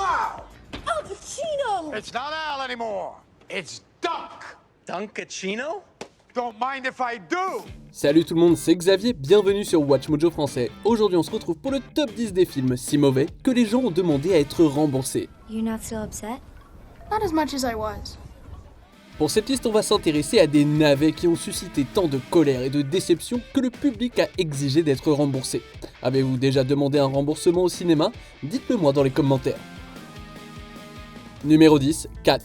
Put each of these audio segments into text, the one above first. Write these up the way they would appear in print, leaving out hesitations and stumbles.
Wow! Al Pacino! It's not Al anymore. It's Dunk. Dunkachino? Don't mind if I do. Salut tout le monde, c'est Xavier, bienvenue sur Watch Mojo français. Aujourd'hui on se retrouve pour le top 10 des films si mauvais que les gens ont demandé à être remboursés. You're not still upset? Not as much as I was. Pour cette liste, on va s'intéresser à des navets qui ont suscité tant de colère et de déception que le public a exigé d'être remboursé. Avez-vous déjà demandé un remboursement au cinéma? Dites-le moi dans les commentaires. Numéro 10, Cats.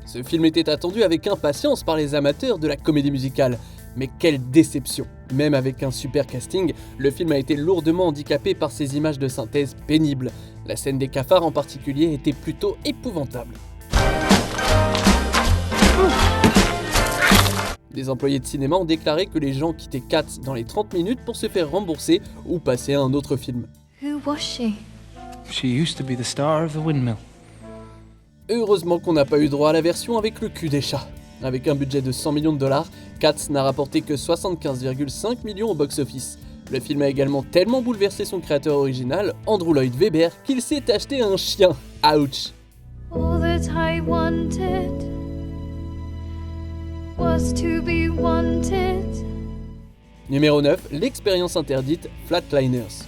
Ce film était attendu avec impatience par les amateurs de la comédie musicale. Mais quelle déception! Même avec un super casting, le film a été lourdement handicapé par ses images de synthèse pénibles. La scène des cafards en particulier était plutôt épouvantable. Des employés de cinéma ont déclaré que les gens quittaient Cats dans les 30 minutes pour se faire rembourser ou passer à un autre film. Who was she? She used to be the star of the windmill. Heureusement qu'on n'a pas eu droit à la version avec le cul des chats. Avec un budget de 100 millions de dollars, Cats n'a rapporté que 75,5 millions au box-office. Le film a également tellement bouleversé son créateur original, Andrew Lloyd Webber, qu'il s'est acheté un chien. Ouch! All that I wanted was to be wanted. Numéro 9, l'expérience interdite Flatliners.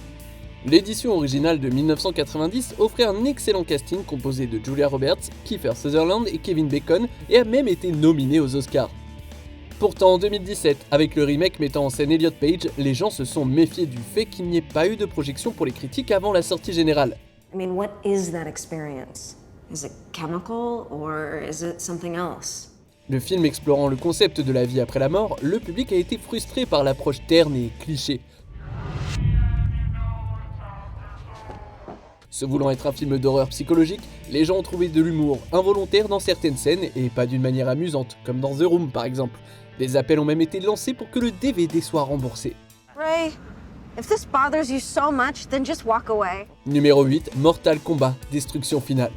L'édition originale de 1990 offrait un excellent casting composé de Julia Roberts, Kiefer Sutherland et Kevin Bacon et a même été nominé aux Oscars. Pourtant en 2017, avec le remake mettant en scène Elliot Page, les gens se sont méfiés du fait qu'il n'y ait pas eu de projection pour les critiques avant la sortie générale. I mean, what is that experience? Is it chemical or is it something else? Le film explorant le concept de la vie après la mort, le public a été frustré par l'approche terne et cliché. Se voulant être un film d'horreur psychologique, les gens ont trouvé de l'humour involontaire dans certaines scènes et pas d'une manière amusante, comme dans The Room par exemple. Des appels ont même été lancés pour que le DVD soit remboursé. Ray, if this bothers you so much, then just walk away. Numéro 8, Mortal Kombat, Destruction Finale.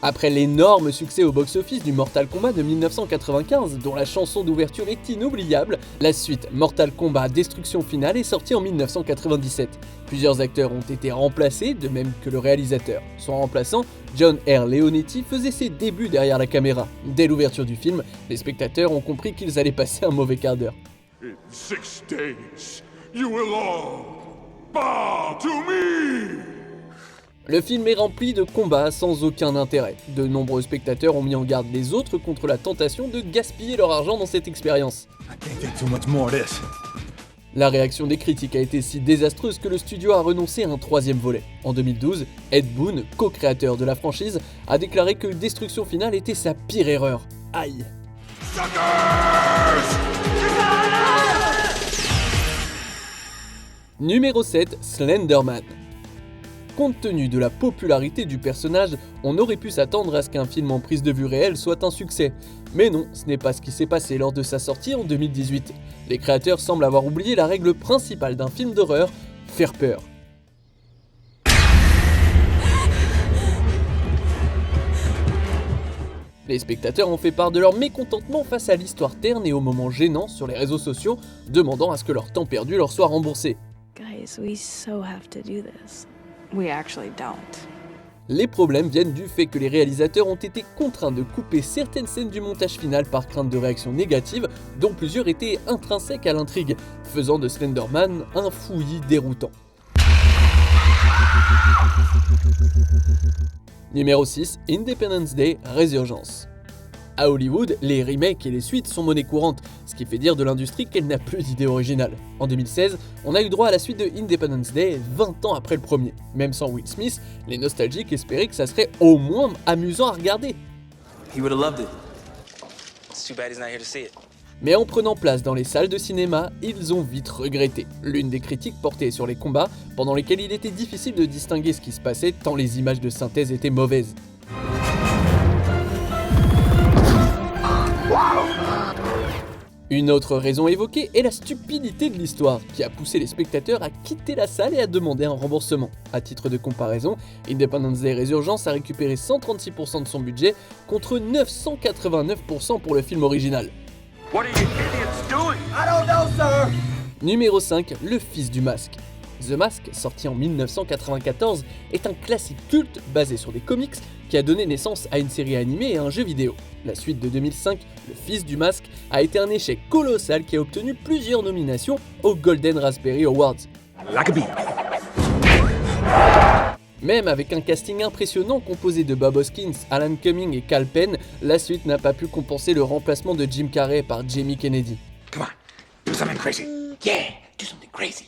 Après l'énorme succès au box-office du Mortal Kombat de 1995, dont la chanson d'ouverture est inoubliable, la suite Mortal Kombat Destruction Finale est sortie en 1997. Plusieurs acteurs ont été remplacés, de même que le réalisateur. Son remplaçant, John R. Leonetti, faisait ses débuts derrière la caméra. Dès l'ouverture du film, les spectateurs ont compris qu'ils allaient passer un mauvais quart d'heure. In 6 days, you will all bow to me. Le film est rempli de combats sans aucun intérêt. De nombreux spectateurs ont mis en garde les autres contre la tentation de gaspiller leur argent dans cette expérience. La réaction des critiques a été si désastreuse que le studio a renoncé à un troisième volet. En 2012, Ed Boon, co-créateur de la franchise, a déclaré que Destruction Finale était sa pire erreur. Aïe! Numéro 7, Slenderman. Compte tenu de la popularité du personnage, on aurait pu s'attendre à ce qu'un film en prise de vue réelle soit un succès. Mais non, ce n'est pas ce qui s'est passé lors de sa sortie en 2018. Les créateurs semblent avoir oublié la règle principale d'un film d'horreur, faire peur. Les spectateurs ont fait part de leur mécontentement face à l'histoire terne et aux moments gênants sur les réseaux sociaux, demandant à ce que leur temps perdu leur soit remboursé. Guys, we so have to do this. We actually don't. Les problèmes viennent du fait que les réalisateurs ont été contraints de couper certaines scènes du montage final par crainte de réactions négatives, dont plusieurs étaient intrinsèques à l'intrigue, faisant de Slenderman un fouillis déroutant. Numéro 6, Independence Day, Résurgence. À Hollywood, les remakes et les suites sont monnaie courante, ce qui fait dire de l'industrie qu'elle n'a plus d'idée originale. En 2016, on a eu droit à la suite de Independence Day 20 ans après le premier. Même sans Will Smith, les nostalgiques espéraient que ça serait au moins amusant à regarder. He would have loved it. It's too bad he's not here to see it. Mais en prenant place dans les salles de cinéma, ils ont vite regretté. L'une des critiques portait sur les combats, pendant lesquels il était difficile de distinguer ce qui se passait tant les images de synthèse étaient mauvaises. Une autre raison évoquée est la stupidité de l'histoire, qui a poussé les spectateurs à quitter la salle et à demander un remboursement. À titre de comparaison, Independence Day Résurgence a récupéré 136% de son budget contre 989% pour le film original. What are you idiots doing? I don't know, sir. Numéro 5, le fils du masque. The Mask, sorti en 1994, est un classique culte basé sur des comics qui a donné naissance à une série animée et à un jeu vidéo. La suite de 2005, Le Fils du Masque, a été un échec colossal qui a obtenu plusieurs nominations aux Golden Raspberry Awards. Même avec un casting impressionnant composé de Bob Hoskins, Alan Cumming et Kal Penn, la suite n'a pas pu compenser le remplacement de Jim Carrey par Jamie Kennedy. Come on, do something crazy. Yeah, do something crazy.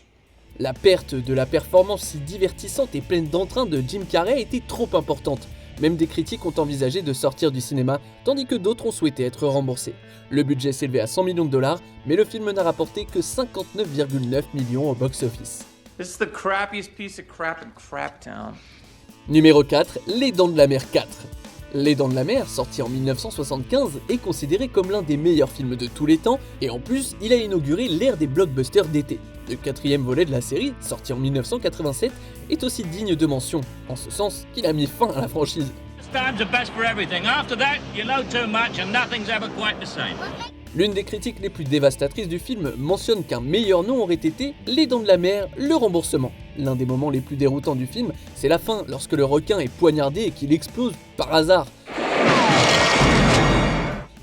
La perte de la performance si divertissante et pleine d'entrain de Jim Carrey était trop importante. Même des critiques ont envisagé de sortir du cinéma, tandis que d'autres ont souhaité être remboursés. Le budget s'élevait à 100 millions de dollars, mais le film n'a rapporté que 59,9 millions au box-office. This is the crappiest piece of crap in Craptown. Numéro 4, Les Dents de la Mer 4. Les Dents de la Mer, sorti en 1975, est considéré comme l'un des meilleurs films de tous les temps, et en plus, il a inauguré l'ère des blockbusters d'été. Le quatrième volet de la série, sorti en 1987, est aussi digne de mention, en ce sens qu'il a mis fin à la franchise. L'une des critiques les plus dévastatrices du film mentionne qu'un meilleur nom aurait été Les Dents de la Mer, le remboursement. L'un des moments les plus déroutants du film, c'est la fin, lorsque le requin est poignardé et qu'il explose par hasard.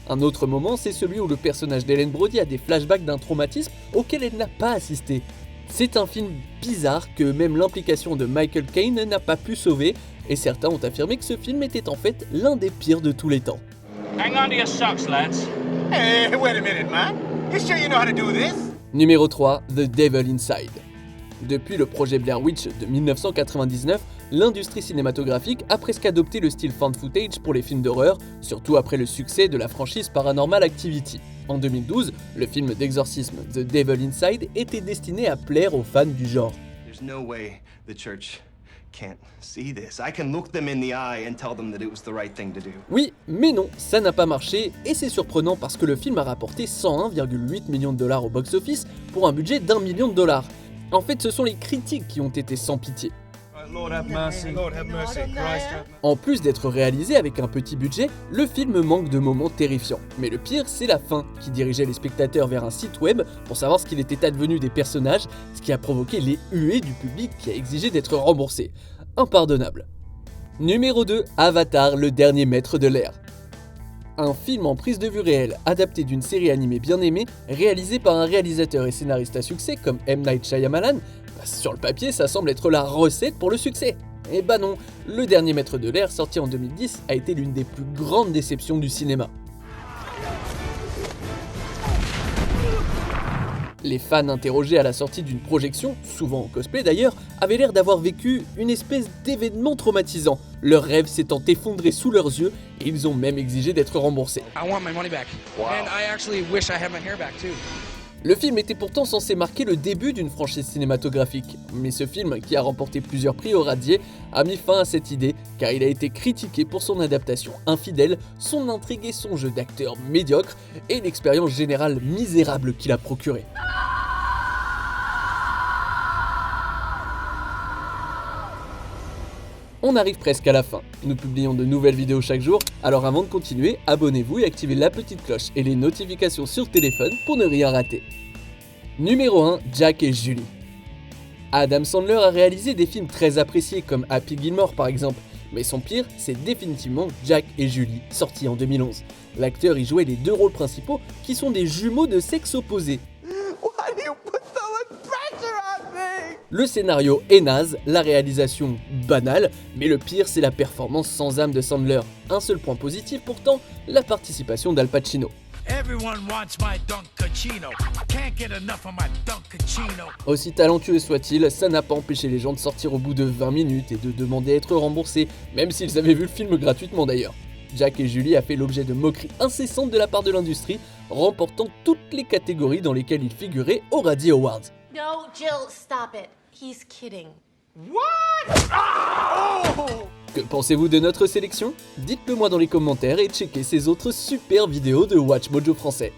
Un autre moment, c'est celui où le personnage d'Ellen Brody a des flashbacks d'un traumatisme auquel elle n'a pas assisté. C'est un film bizarre que même l'implication de Michael Caine n'a pas pu sauver, et certains ont affirmé que ce film était en fait l'un des pires de tous les temps. Hang on to your socks, lads. Hey, wait a minute, man. You sure you know how to do this? Numéro 3, The Devil Inside. Depuis le projet Blair Witch de 1999, l'industrie cinématographique a presque adopté le style found footage pour les films d'horreur, surtout après le succès de la franchise Paranormal Activity. En 2012, le film d'exorcisme The Devil Inside était destiné à plaire aux fans du genre. There's no way the church can't see this. I can look them in the eye and tell them that it was the right thing to do. Oui, mais non, ça n'a pas marché, et c'est surprenant parce que le film a rapporté 101,8 millions de dollars au box-office pour un budget d'1 million de dollars. En fait, ce sont les critiques qui ont été sans pitié. En plus d'être réalisé avec un petit budget, le film manque de moments terrifiants. Mais le pire, c'est la fin, qui dirigeait les spectateurs vers un site web pour savoir ce qu'il était advenu des personnages, ce qui a provoqué les huées du public qui a exigé d'être remboursé. Impardonnable. Numéro 2, Avatar, le dernier maître de l'air. Un film en prise de vue réelle, adapté d'une série animée bien aimée, réalisé par un réalisateur et scénariste à succès comme M. Night Shyamalan. Sur le papier, ça semble être la recette pour le succès. Eh bah non, Le Dernier Maître de l'air, sorti en 2010, a été l'une des plus grandes déceptions du cinéma. Les fans interrogés à la sortie d'une projection, souvent en cosplay d'ailleurs, avaient l'air d'avoir vécu une espèce d'événement traumatisant. Leur rêve s'étant effondré sous leurs yeux et ils ont même exigé d'être remboursés. Le film était pourtant censé marquer le début d'une franchise cinématographique, mais ce film, qui a remporté plusieurs prix au Radier, a mis fin à cette idée car il a été critiqué pour son adaptation infidèle, son intrigue et son jeu d'acteur médiocre, et l'expérience générale misérable qu'il a procurée. On arrive presque à la fin. Nous publions de nouvelles vidéos chaque jour, alors avant de continuer, abonnez-vous et activez la petite cloche et les notifications sur téléphone pour ne rien rater. Numéro 1, Jack et Julie. Adam Sandler a réalisé des films très appréciés comme Happy Gilmore par exemple, mais son pire, c'est définitivement Jack et Julie, sorti en 2011. L'acteur y jouait les deux rôles principaux qui sont des jumeaux de sexe opposé. Le scénario est naze, la réalisation banale, mais le pire c'est la performance sans âme de Sandler. Un seul point positif pourtant, la participation d'Al Pacino. Aussi talentueux soit-il, ça n'a pas empêché les gens de sortir au bout de 20 minutes et de demander à être remboursés, même s'ils avaient vu le film gratuitement d'ailleurs. Jack et Julie a fait l'objet de moqueries incessantes de la part de l'industrie, remportant toutes les catégories dans lesquelles il figurait aux Razzie Awards. No, Jill, stop it. He's kidding. What? Oh! Que pensez-vous de notre sélection? Dites-le moi dans les commentaires et checkez ces autres super vidéos de Watch Mojo français.